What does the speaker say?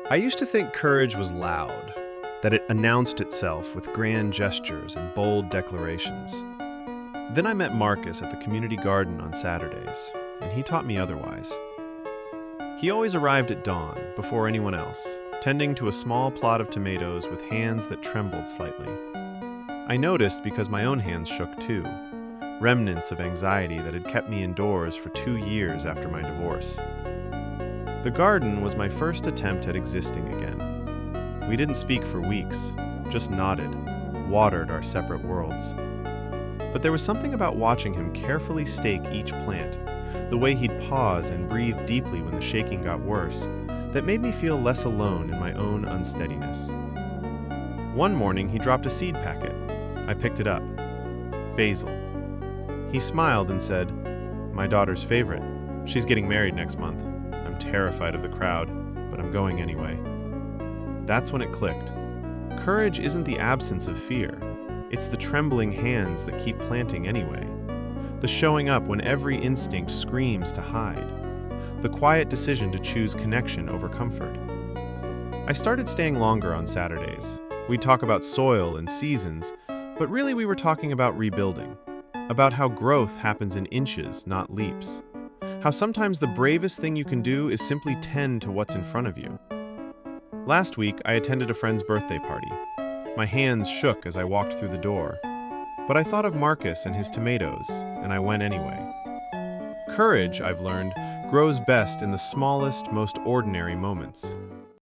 I used to think courage was loud, that it announced itself with grand gestures and bold declarations. Then I met Marcus at the community garden on Saturdays, and he taught me otherwise. He always arrived at dawn, before anyone else, tending to a small plot of tomatoes with hands that trembled slightly. I noticed because my own hands shook too, remnants of anxiety that had kept me indoors for 2 years after my divorce. The garden was my first attempt at existing again. We didn't speak for weeks, just nodded, watered our separate worlds. But there was something about watching him carefully stake each plant, the way he'd pause and breathe deeply when the shaking got worse, that made me feel less alone in my own unsteadiness. One morning, he dropped a seed packet. I picked it up. Basil. He smiled and said, "My daughter's favorite. She's getting married next month. I'm terrified of the crowd, but I'm going anyway." That's when it clicked. Courage isn't the absence of fear. It's the trembling hands that keep planting anyway. The showing up when every instinct screams to hide. The quiet decision to choose connection over comfort. I started staying longer on Saturdays. We'd talk about soil and seasons, but really we were talking about rebuilding. About how growth happens in inches, not leaps. How sometimes the bravest thing you can do is simply tend to what's in front of you. Last week, I attended a friend's birthday party. My hands shook as I walked through the door. But I thought of Marcus and his tomatoes, and I went anyway. Courage, I've learned, grows best in the smallest, most ordinary moments.